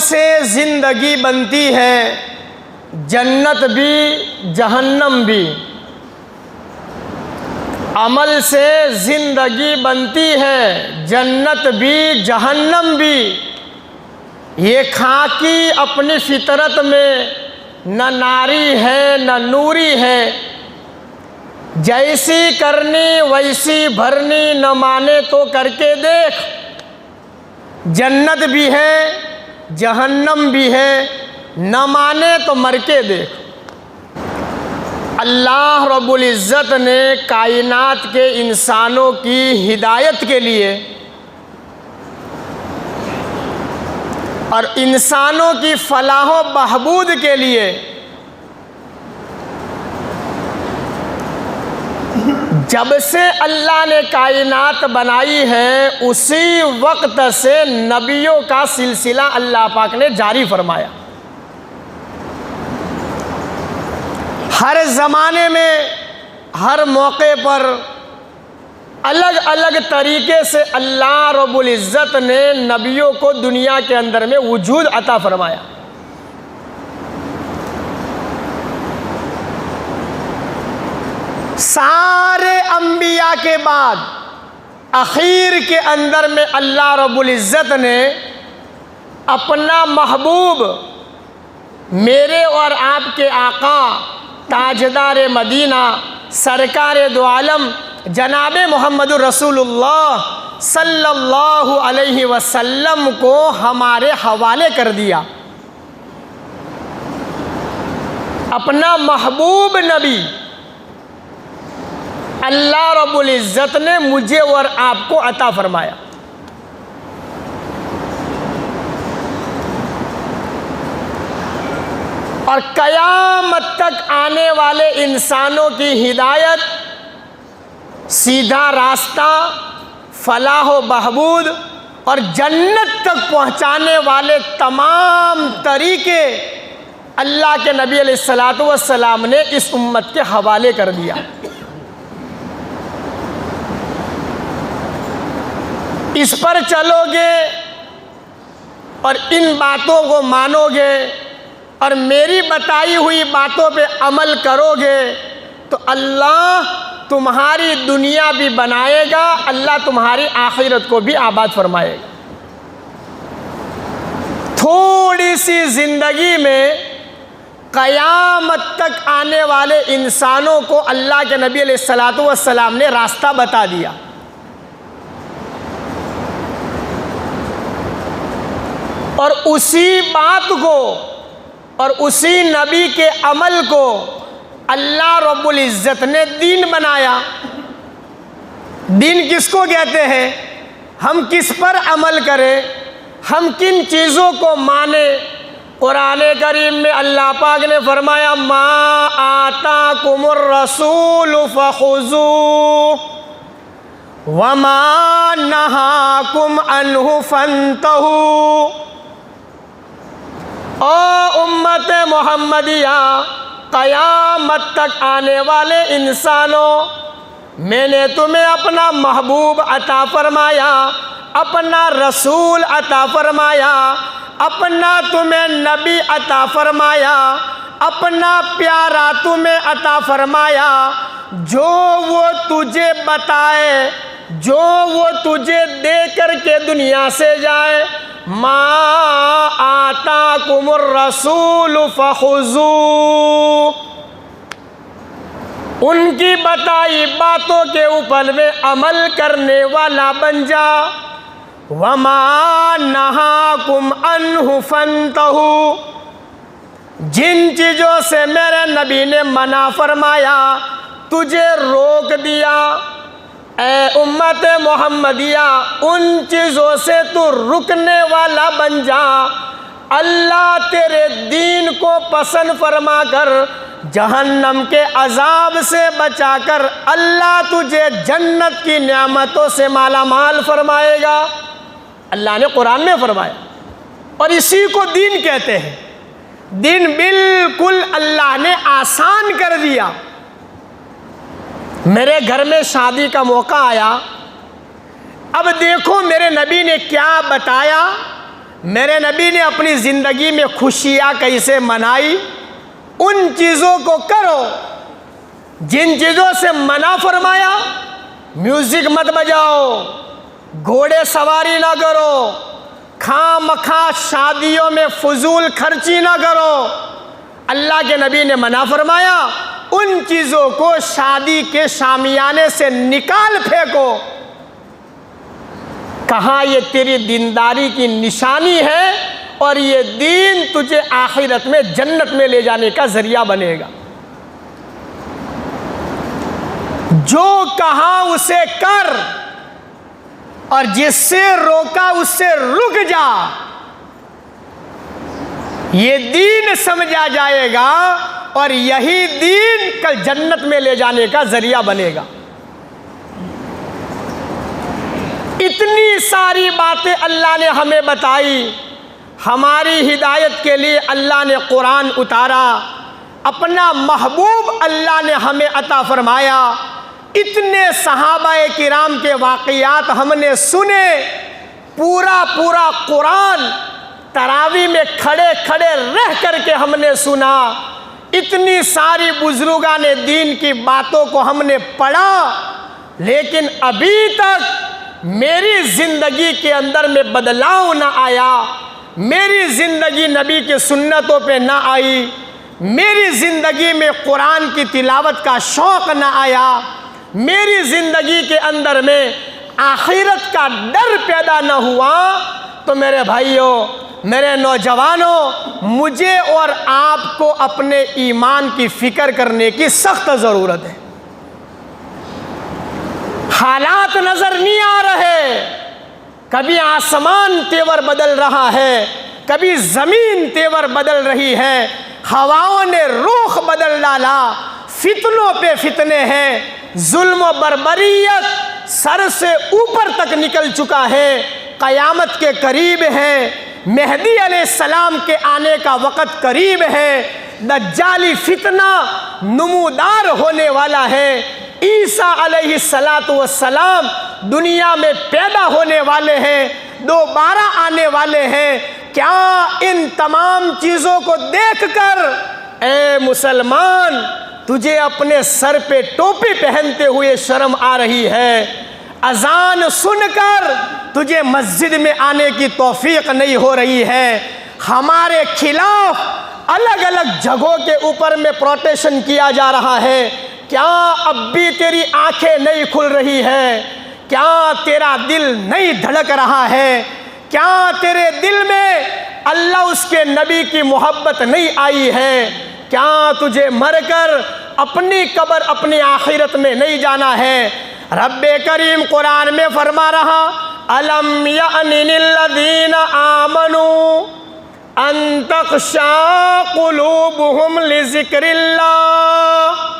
سے زندگی بنتی ہے، جنت بھی جہنم بھی۔ عمل سے زندگی بنتی ہے، جنت بھی جہنم بھی۔ یہ خاکی اپنی فطرت میں نہ ناری ہے نہ نوری ہے، جیسی کرنی ویسی بھرنی، نہ مانے تو کر کے دیکھ۔ جنت بھی ہے جہنم بھی ہے، نہ مانے تو مر کے دیکھ۔ اللہ رب العزت نے کائنات کے انسانوں کی ہدایت کے لیے اور انسانوں کی فلاح و بہبود کے لیے جب سے اللہ نے کائنات بنائی ہے، اسی وقت سے نبیوں کا سلسلہ اللہ پاک نے جاری فرمایا۔ ہر زمانے میں ہر موقع پر الگ الگ طریقے سے اللہ رب العزت نے نبیوں کو دنیا کے اندر میں وجود عطا فرمایا۔ سارے انبیاء کے بعد اخیر کے اندر میں اللہ رب العزت نے اپنا محبوب، میرے اور آپ کے آقا تاجدار مدینہ سرکار دو عالم جناب محمد رسول اللہ صلی اللہ علیہ وسلم کو ہمارے حوالے کر دیا۔ اپنا محبوب نبی اللہ رب العزت نے مجھے اور آپ کو عطا فرمایا۔ اور قیامت تک آنے والے انسانوں کی ہدایت، سیدھا راستہ، فلاح و بہبود اور جنت تک پہنچانے والے تمام طریقے اللہ کے نبی علیہ الصلوۃ والسلام نے اس امت کے حوالے کر دیا۔ اس پر چلو گے اور ان باتوں کو مانو گے اور میری بتائی ہوئی باتوں پہ عمل کرو گے تو اللہ تمہاری دنیا بھی بنائے گا، اللہ تمہاری آخرت کو بھی آباد فرمائے گا۔ تھوڑی سی زندگی میں قیامت تک آنے والے انسانوں کو اللہ کے نبی علیہ الصلوۃ والسلام نے راستہ بتا دیا۔ اور اسی بات کو اور اسی نبی کے عمل کو اللہ رب العزت نے دین بنایا۔ دین کس کو کہتے ہیں؟ ہم کس پر عمل کریں، ہم کن چیزوں کو مانیں۔ قرآن کریم میں اللہ پاک نے فرمایا ما آتاکم الرسول فخذوہ وما نہاکم عنہ فانتہوا۔ او امت محمدیہ، قیامت تک آنے والے انسانوں، میں نے تمہیں اپنا محبوب عطا فرمایا، اپنا رسول عطا فرمایا، اپنا تمہیں نبی عطا فرمایا، اپنا پیارا تمہیں عطا فرمایا۔ جو وہ تجھے بتائے، جو وہ تجھے دے کر کے دنیا سے جائے، ما آتاکم الرسول فخذوہ، ان کی بتائی باتوں کے اوپر میں عمل کرنے والا بن جا۔ وما نہاکم عنہ فانتہوا، جن چیزوں سے میرے نبی نے منع فرمایا، تجھے روک دیا، اے امت محمدیہ ان چیزوں سے تو رکنے والا بن جا۔ اللہ تیرے دین کو پسند فرما کر جہنم کے عذاب سے بچا کر اللہ تجھے جنت کی نعمتوں سے مالا مال فرمائے گا۔ اللہ نے قرآن میں فرمایا، اور اسی کو دین کہتے ہیں۔ دین بالکل اللہ نے آسان کر دیا۔ میرے گھر میں شادی کا موقع آیا، اب دیکھو میرے نبی نے کیا بتایا، میرے نبی نے اپنی زندگی میں خوشیاں کیسے منائی، ان چیزوں کو کرو جن چیزوں سے منع فرمایا۔ میوزک مت بجاؤ، گھوڑے سواری نہ کرو، خواہ مخواہ شادیوں میں فضول خرچی نہ کرو۔ اللہ کے نبی نے منع فرمایا، ان چیزوں کو شادی کے شامیانے سے نکال پھینکو۔ کہا یہ تیری دینداری کی نشانی ہے اور یہ دین تجھے آخرت میں جنت میں لے جانے کا ذریعہ بنے گا۔ جو کہا اسے کر اور جس سے روکا اس سے رک جا، یہ دین سمجھا جائے گا اور یہی دین کل جنت میں لے جانے کا ذریعہ بنے گا۔ اتنی ساری باتیں اللہ نے ہمیں بتائی، ہماری ہدایت کے لیے اللہ نے قرآن اتارا، اپنا محبوب اللہ نے ہمیں عطا فرمایا، اتنے صحابہ کرام کے واقعات ہم نے سنے، پورا قرآن تراویح میں کھڑے کھڑے رہ کر کے ہم نے سنا، اتنی ساری بزرگان دین کی باتوں کو ہم نے پڑھا، لیکن ابھی تک میری زندگی کے اندر میں بدلاؤ نہ آیا، میری زندگی نبی کے سنتوں پہ نہ آئی، میری زندگی میں قرآن کی تلاوت کا شوق نہ آیا، میری زندگی کے اندر میں آخرت کا ڈر پیدا نہ ہوا، تو میرے بھائیوں، میرے نوجوانوں، مجھے اور آپ کو اپنے ایمان کی فکر کرنے کی سخت ضرورت ہے۔ حالات نظر نہیں آ رہے، کبھی آسمان تیور بدل رہا ہے، کبھی زمین تیور بدل رہی ہے، ہواؤں نے رخ بدل ڈالا، فتنوں پہ فتنے ہیں، ظلم و بربریت سر سے اوپر تک نکل چکا ہے، قیامت کے قریب ہے، مہدی علیہ السلام کے آنے کا وقت قریب ہے، دجالی فتنہ نمودار ہونے والا ہے، عیسیٰ علیہ السلام دنیا میں پیدا ہونے والے ہیں، دوبارہ آنے والے ہیں۔ کیا ان تمام چیزوں کو دیکھ کر اے مسلمان تجھے اپنے سر پہ ٹوپی پہنتے ہوئے شرم آ رہی ہے؟ اذان سن کر تجھے مسجد میں آنے کی توفیق نہیں ہو رہی ہے؟ ہمارے خلاف الگ الگ جگہوں کے اوپر میں پروٹیسٹن کیا جا رہا ہے، کیا اب بھی تیری آنکھیں نہیں کھل رہی ہے؟ کیا تیرا دل نہیں دھڑک رہا ہے؟ کیا تیرے دل میں اللہ اس کے نبی کی محبت نہیں آئی ہے؟ کیا تجھے مر کر اپنی قبر اپنی آخرت میں نہیں جانا ہے؟ رب کریم قرآن میں فرما رہا، أَلَمْ يَأْنِ لِلَّذِينَ آمَنُوا أَن تَخْشَعَ قُلُوبُهُمْ لِذِكْرِ اللَّهِ۔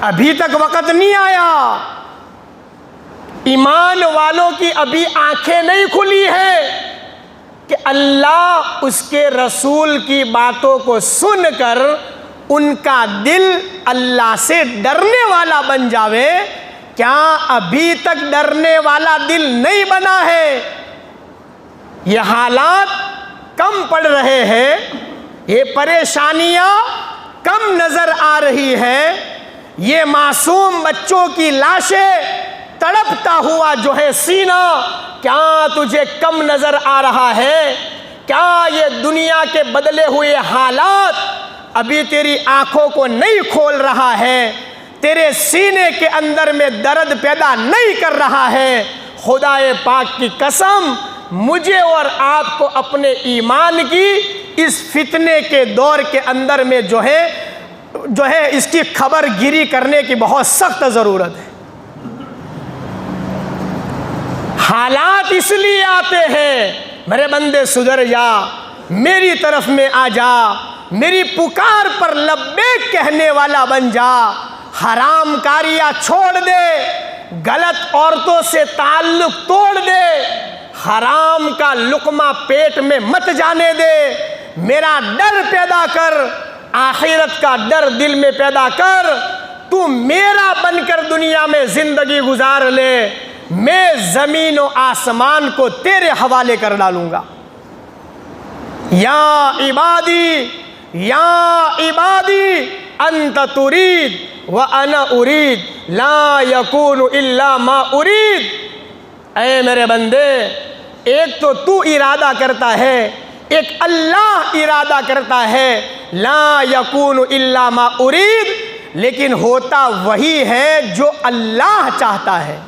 ابھی تک وقت نہیں آیا، ایمان والوں کی ابھی آنکھیں نہیں کھلی ہیں کہ اللہ اس کے رسول کی باتوں کو سن کر ان کا دل اللہ سے ڈرنے والا بن جاوے۔ کیا ابھی تک ڈرنے والا دل نہیں بنا ہے؟ یہ حالات کم پڑ رہے ہیں، یہ پریشانیاں کم نظر آ رہی ہیں، یہ معصوم بچوں کی لاشیں تڑپتا ہوا جو ہے سینہ، کیا تجھے کم نظر آ رہا ہے؟ کیا یہ دنیا کے بدلے ہوئے حالات ابھی تیری آنکھوں کو نہیں کھول رہا ہے؟ تیرے سینے کے اندر میں درد پیدا نہیں کر رہا ہے؟ خدا پاک کی قسم، مجھے اور آپ کو اپنے ایمان کی اس فتنے کے دور کے اندر میں جو ہے اس کی خبر گیری کرنے کی بہت سخت ضرورت ہے۔ حالات اس لیے آتے ہیں، میرے بندے سدھر جا، میری طرف میں آ جا، میری پکار پر لبیک کہنے والا بن جا، حرام کاریاں چھوڑ دے، غلط عورتوں سے تعلق توڑ دے، حرام کا لقمہ پیٹ میں مت جانے دے، میرا ڈر پیدا کر، آخرت کا ڈر دل میں پیدا کر، تو میرا بن کر دنیا میں زندگی گزار لے۔ میں زمین و آسمان کو تیرے حوالے کر ڈالوں گا۔ یا عبادی انت ترید وانا ارید لا یکون الا ما ارید۔ اے میرے بندے، ایک تو ارادہ کرتا ہے، ایک اللہ ارادہ کرتا ہے، لا یکون الا ما ارید، لیکن ہوتا وہی ہے جو اللہ چاہتا ہے۔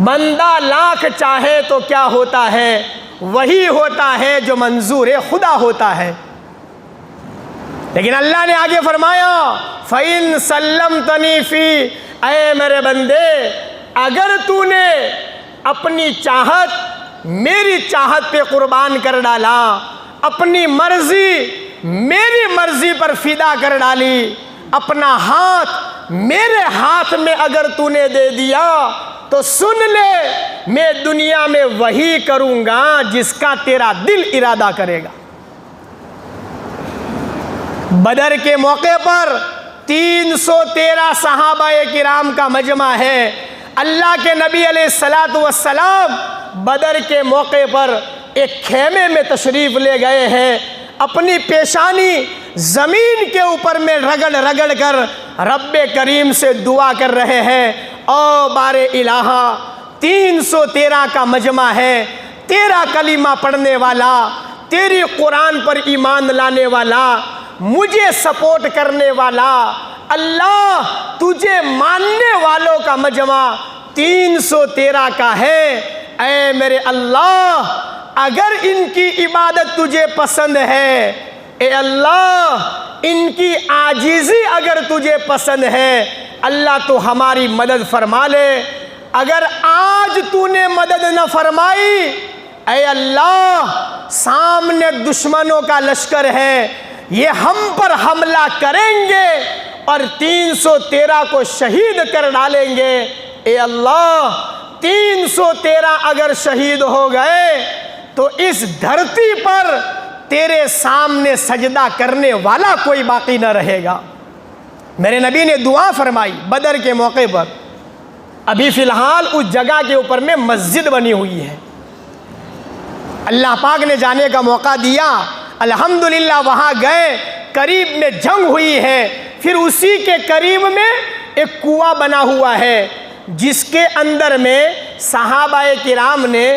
بندہ لاکھ چاہے تو کیا ہوتا ہے؟ وہی ہوتا ہے جو منظور خدا ہوتا ہے۔ لیکن اللہ نے آگے فرمایا فَإِن سَلَّمْتَنِي فِي، اے میرے بندے، اگر تو نے اپنی چاہت میری چاہت پہ قربان کر ڈالا، اپنی مرضی میری مرضی پر فدا کر ڈالی، اپنا ہاتھ میرے ہاتھ میں اگر تو نے دے دیا، تو سن لے میں دنیا میں وہی کروں گا جس کا تیرا دل ارادہ کرے گا۔ بدر کے موقع پر 313 صحابہ کرام کا مجمع ہے۔ اللہ کے نبی علیہ السلام بدر کے موقع پر ایک خیمے میں تشریف لے گئے ہیں، اپنی پیشانی زمین کے اوپر میں رگڑ رگڑ کر رب کریم سے دعا کر رہے ہیں، او بار الہ، 313 کا مجمع ہے، تیرا کلمہ پڑھنے والا، تیری قرآن پر ایمان لانے والا، مجھے سپورٹ کرنے والا، اللہ تجھے ماننے والوں کا مجمع 313 کا ہے۔ اے میرے اللہ، اگر ان کی عبادت تجھے پسند ہے، اے اللہ ان کی عاجزی اگر تجھے پسند ہے، اللہ تو ہماری مدد فرما لے۔ اگر آج تو نے مدد نہ فرمائی، اے اللہ سامنے دشمنوں کا لشکر ہے، یہ ہم پر حملہ کریں گے اور 313 کو شہید کر ڈالیں گے۔ اے اللہ 313 اگر شہید ہو گئے تو اس دھرتی پر تیرے سامنے سجدہ کرنے والا کوئی باقی نہ رہے گا۔ میرے نبی نے دعا فرمائی بدر کے موقع پر۔ ابھی فی الحال اس جگہ کے اوپر میں مسجد بنی ہوئی ہے، اللہ پاک نے جانے کا موقع دیا، الحمدللہ وہاں گئے، قریب میں جنگ ہوئی ہے، پھر اسی کے قریب میں ایک کنواں بنا ہوا ہے جس کے اندر میں صحابہ کرام نے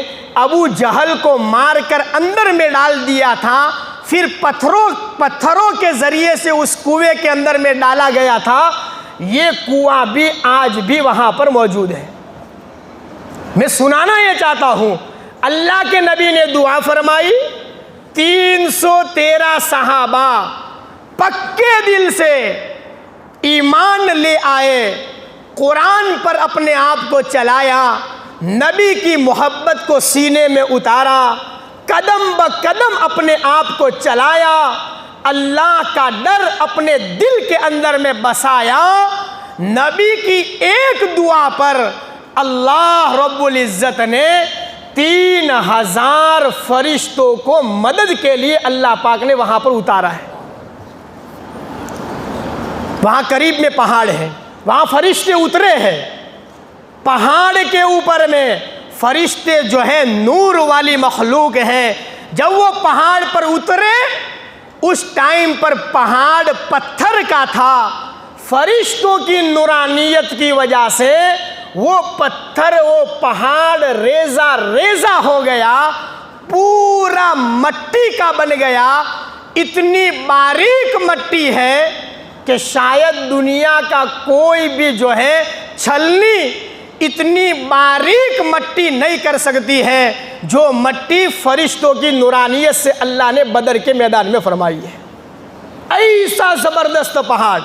ابو جہل کو مار کر اندر میں ڈال دیا تھا، پھر پتھروں کے ذریعے سے اس کنویں کے اندر میں ڈالا گیا تھا۔ یہ کنواں بھی آج بھی وہاں پر موجود ہے۔ میں سنانا یہ چاہتا ہوں، اللہ کے نبی نے دعا فرمائی، 313 صحابہ پکے دل سے ایمان لے آئے، قرآن پر اپنے آپ کو چلایا، نبی کی محبت کو سینے میں اتارا، قدم بقدم اپنے آپ کو چلایا، اللہ کا ڈر اپنے دل کے اندر میں بسایا۔ نبی کی ایک دعا پر اللہ رب العزت نے 3000 فرشتوں کو مدد کے لیے اللہ پاک نے وہاں پر اتارا ہے۔ وہاں قریب میں پہاڑ ہے، وہاں فرشتے اترے ہیں، پہاڑ کے اوپر میں فرشتے جو ہیں نور والی مخلوق ہیں، جب وہ پہاڑ پر اترے اس ٹائم پر پہاڑ پتھر کا تھا، فرشتوں کی نورانیت کی وجہ سے وہ پتھر وہ پہاڑ ریزہ ریزہ ہو گیا، پورا مٹی کا بن گیا، اتنی باریک مٹی ہے کہ شاید دنیا کا کوئی بھی جو ہے چھلنی اتنی باریک مٹی نہیں کر سکتی ہے جو مٹی فرشتوں کی نورانیت سے اللہ نے بدر کے میدان میں فرمائی ہے۔ ایسا زبردست پہاڑ،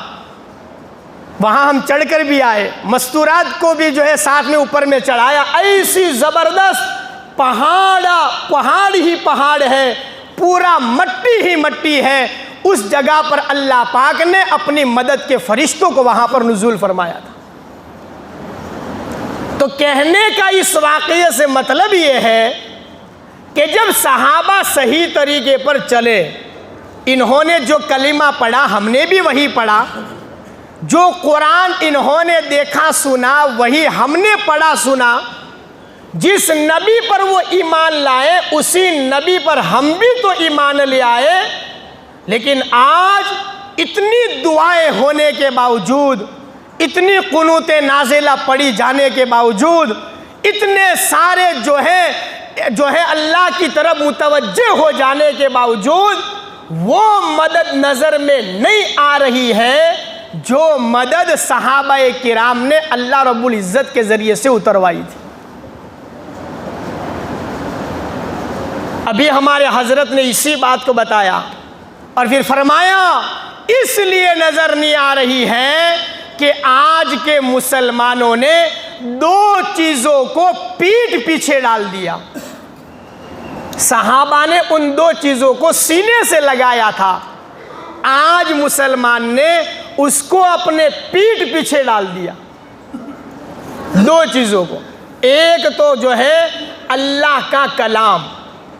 وہاں ہم چڑھ کر بھی آئے، مستورات کو بھی جو ہے ساتھ میں اوپر میں چڑھایا، ایسی زبردست پہاڑ ہی پہاڑ ہے، پورا مٹی ہی مٹی ہے۔ اس جگہ پر اللہ پاک نے اپنی مدد کے فرشتوں کو وہاں پر نزول فرمایا تھا۔ تو کہنے کا اس واقعے سے مطلب یہ ہے کہ جب صحابہ صحیح طریقے پر چلے، انہوں نے جو کلمہ پڑھا ہم نے بھی وہی پڑھا، جو قرآن انہوں نے دیکھا سنا وہی ہم نے پڑھا سنا، جس نبی پر وہ ایمان لائے اسی نبی پر ہم بھی تو ایمان لے آئے، لیکن آج اتنی دعائیں ہونے کے باوجود، اتنی قنوت نازلہ پڑھی جانے کے باوجود، اتنے سارے جو ہے اللہ کی طرف متوجہ ہو جانے کے باوجود وہ مدد نظر میں نہیں آ رہی ہے جو مدد صحابہ کرام نے اللہ رب العزت کے ذریعے سے اتروائی تھی۔ ابھی ہمارے حضرت نے اسی بات کو بتایا اور پھر فرمایا اس لیے نظر نہیں آ رہی ہے کہ آج کے مسلمانوں نے دو چیزوں کو پیٹھ پیچھے ڈال دیا۔ صحابہ نے ان دو چیزوں کو سینے سے لگایا تھا، آج مسلمان نے اس کو اپنے پیٹھ پیچھے ڈال دیا۔ دو چیزوں کو، ایک تو جو ہے اللہ کا کلام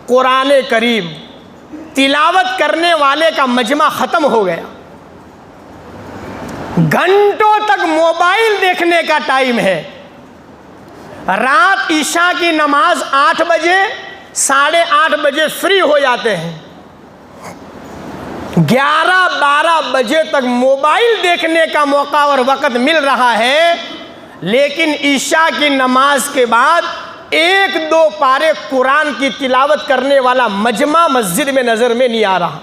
قرآن کریم، تلاوت کرنے والے کا مجمع ختم ہو گیا، گھنٹوں تک موبائل دیکھنے کا ٹائم ہے۔ رات عشاء کی نماز 8 بجے 8:30 بجے فری ہو جاتے ہیں، 11-12 بجے تک موبائل دیکھنے کا موقع اور وقت مل رہا ہے، لیکن عشاء کی نماز کے بعد 1-2 پارے قرآن کی تلاوت کرنے والا مجمع مسجد میں نظر میں نہیں آ رہا۔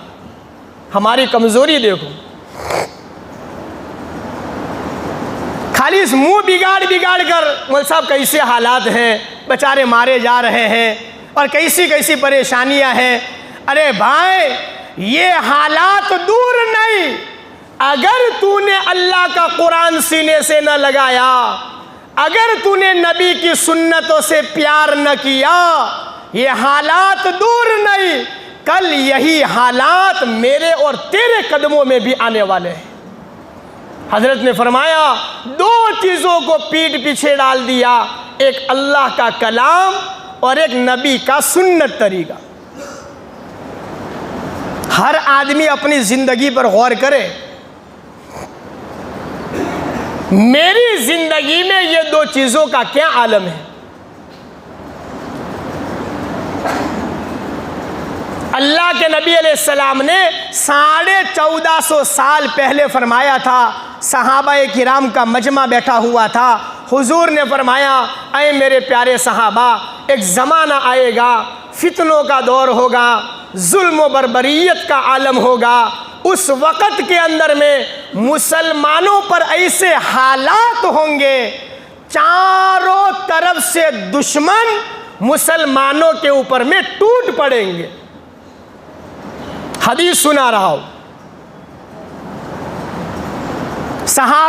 ہماری کمزوری دیکھو، خالی اس منہ بگاڑ کر مول صاحب کیسے حالات ہیں، بیچارے مارے جا رہے ہیں اور کیسی پریشانیاں ہیں۔ ارے بھائی یہ حالات دور نہیں، اگر تو نے اللہ کا قرآن سینے سے نہ لگایا، اگر تو نے نبی کی سنتوں سے پیار نہ کیا، یہ حالات دور نہیں، کل یہی حالات میرے اور تیرے قدموں میں بھی آنے والے ہیں۔ حضرت نے فرمایا دو چیزوں کو پیٹھ پیچھے ڈال دیا، ایک اللہ کا کلام اور ایک نبی کا سنت طریقہ۔ ہر آدمی اپنی زندگی پر غور کرے، میری زندگی میں یہ دو چیزوں کا کیا عالم ہے؟ اللہ کے نبی علیہ السلام نے 1450 سال پہلے فرمایا تھا، صحابہ کرام کا مجمع بیٹھا ہوا تھا، حضور نے فرمایا اے میرے پیارے صحابہ، ایک زمانہ آئے گا، فتنوں کا دور ہوگا، ظلم و بربریت کا عالم ہوگا، اس وقت کے اندر میں مسلمانوں پر ایسے حالات ہوں گے، چاروں طرف سے دشمن مسلمانوں کے اوپر میں ٹوٹ پڑیں گے۔ حدیث سنا رہا ہوں،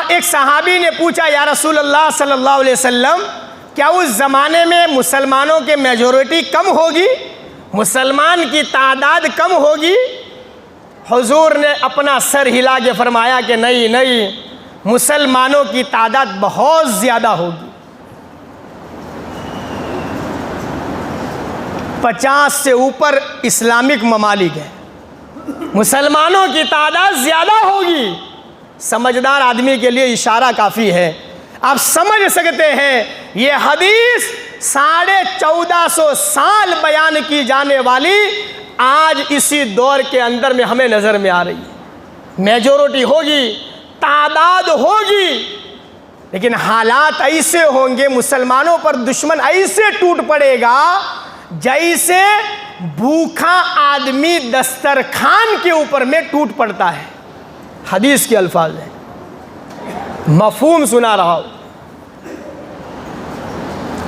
ایک صحابی نے پوچھا یا رسول اللہ صلی اللہ علیہ وسلم، کیا اس زمانے میں مسلمانوں کے میجورٹی کم ہوگی، مسلمان کی تعداد کم ہوگی؟ حضور نے اپنا سر ہلا کے فرمایا کہ نہیں، مسلمانوں کی تعداد بہت زیادہ ہوگی، 50 سے اوپر اسلامک ممالک ہیں، مسلمانوں کی تعداد زیادہ ہوگی۔ سمجھدار آدمی کے لیے اشارہ کافی ہے، آپ سمجھ سکتے ہیں یہ حدیث 1450 سال بیان کی جانے والی آج اسی دور کے اندر میں ہمیں نظر میں آ رہی ہے۔ میجورٹی ہوگی، تعداد ہوگی، لیکن حالات ایسے ہوں گے، مسلمانوں پر دشمن ایسے ٹوٹ پڑے گا جیسے بھوکا آدمی دسترخوان کے اوپر میں ٹوٹ پڑتا ہے۔ حدیث کے الفاظ ہیں، مفہوم سنا رہا ہوں۔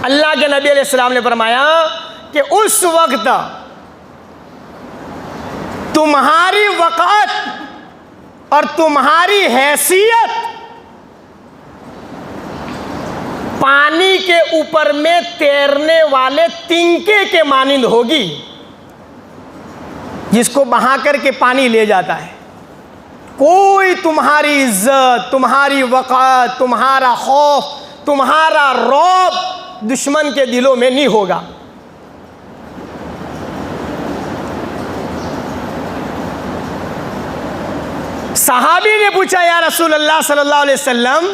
اللہ کے نبی علیہ السلام نے فرمایا کہ اس وقت تمہاری وقت اور تمہاری حیثیت پانی کے اوپر میں تیرنے والے تنکے کے مانند ہوگی، جس کو بہا کر کے پانی لے جاتا ہے۔ کوئی تمہاری عزت، تمہاری وقت، تمہارا خوف، تمہارا رعب دشمن کے دلوں میں نہیں ہوگا۔ صحابی نے پوچھا یا رسول اللہ صلی اللہ علیہ وسلم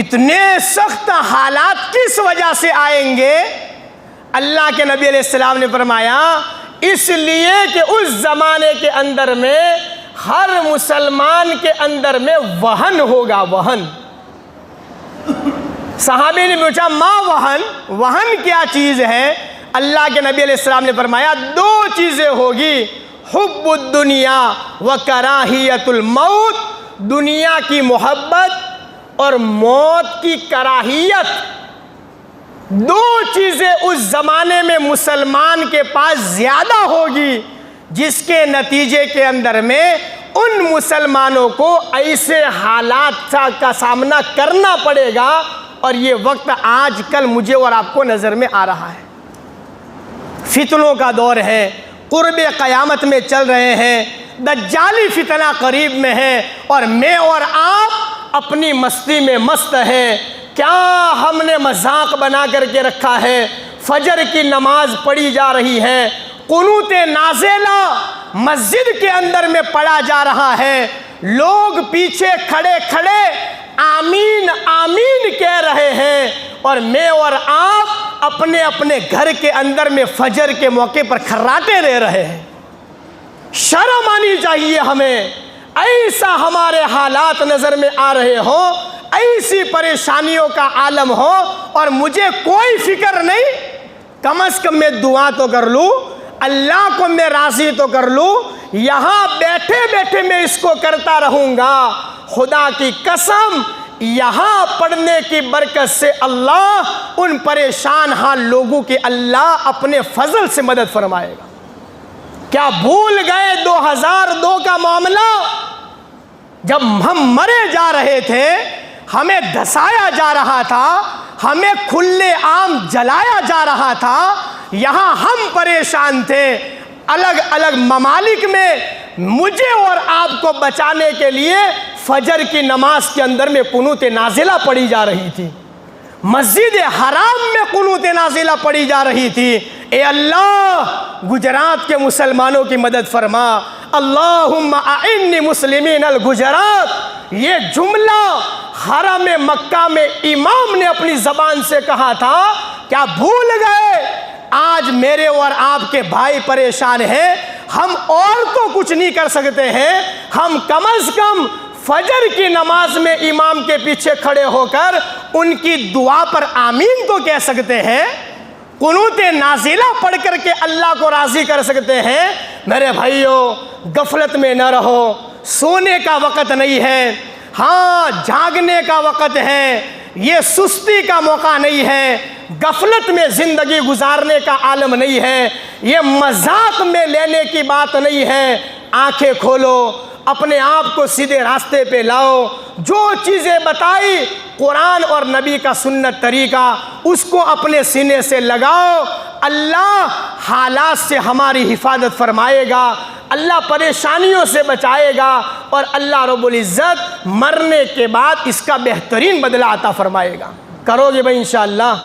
اتنے سخت حالات کس وجہ سے آئیں گے؟ اللہ کے نبی علیہ السلام نے فرمایا اس لیے کہ اس زمانے کے اندر میں ہر مسلمان کے اندر میں وہن ہوگا، وہن۔ صحابی نے پوچھا ما وہن، وہن کیا چیز ہے؟ اللہ کے نبی علیہ السلام نے فرمایا دو چیزیں ہوگی، حب الدنیا و کراہیت الموت، دنیا کی محبت اور موت کی کراہیت۔ دو چیزیں اس زمانے میں مسلمان کے پاس زیادہ ہوگی، جس کے نتیجے کے اندر میں ان مسلمانوں کو ایسے حالات کا سامنا کرنا پڑے گا، اور یہ وقت آج کل مجھے اور آپ کو نظر میں آ رہا ہے۔ فتنوں کا دور ہے، قرب قیامت میں چل رہے ہیں، دجالی فتنہ قریب میں ہے، اور میں اور آپ اپنی مستی میں مست ہیں۔ کیا ہم نے مذاق بنا کر کے رکھا ہے؟ فجر کی نماز پڑھی جا رہی ہے، قنوت نازلہ مسجد کے اندر میں پڑھا جا رہا ہے، لوگ پیچھے کھڑے کھڑے آمین آمین کہہ رہے ہیں، اور میں اور آپ اپنے اپنے گھر کے اندر میں فجر کے موقع پر کھراٹے لے رہے ہیں۔ شرم آنی چاہیے ہمیں، ایسا ہمارے حالات نظر میں آ رہے ہوں، ایسی پریشانیوں کا عالم ہو، اور مجھے کوئی فکر نہیں، کم از کم میں دعا تو کر لوں، اللہ کو میں راضی تو کر لوں، یہاں بیٹھے بیٹھے میں اس کو کرتا رہوں گا۔ خدا کی قسم یہاں پڑھنے کی برکت سے اللہ ان پریشان حال لوگوں کی اللہ اپنے فضل سے مدد فرمائے گا۔ کیا بھول گئے 2002 کا معاملہ؟ جب ہم مرے جا رہے تھے، ہمیں دھسایا جا رہا تھا، ہمیں کھلے عام جلایا جا رہا تھا، یہاں ہم پریشان تھے، الگ الگ ممالک میں مجھے اور آپ کو بچانے کے لیے فجر کی نماز کے اندر میں قنوت نازلہ پڑھی جا رہی تھی، مسجد حرام میں قنوت نازلہ پڑھی جا رہی تھی۔ اے اللہ گجرات کے مسلمانوں کی مدد فرما، اللہم اعنی مسلمین الگجرات۔ یہ جملہ حرم مکہ میں امام نے اپنی زبان سے کہا تھا، کیا بھول گئے؟ آج میرے اور آپ کے بھائی پریشان ہیں، ہم اور تو کچھ نہیں کر سکتے ہیں، ہم کم از کم فجر کی نماز میں امام کے پیچھے کھڑے ہو کر ان کی دعا پر آمین تو کہہ سکتے ہیں، قنوت نازلہ پڑھ کر کے اللہ کو راضی کر سکتے ہیں۔ میرے بھائیوں غفلت میں نہ رہو، سونے کا وقت نہیں ہے، ہاں جاگنے کا وقت ہے، یہ سستی کا موقع نہیں ہے، غفلت میں زندگی گزارنے کا عالم نہیں ہے، یہ مذاق میں لینے کی بات نہیں ہے۔ آنکھیں کھولو، اپنے آپ کو سیدھے راستے پہ لاؤ، جو چیزیں بتائی قرآن اور نبی کا سنت طریقہ اس کو اپنے سینے سے لگاؤ، اللہ حالات سے ہماری حفاظت فرمائے گا، اللہ پریشانیوں سے بچائے گا، اور اللہ رب العزت مرنے کے بعد اس کا بہترین بدلہ عطا فرمائے گا۔ کرو گے بھائی انشاءاللہ؟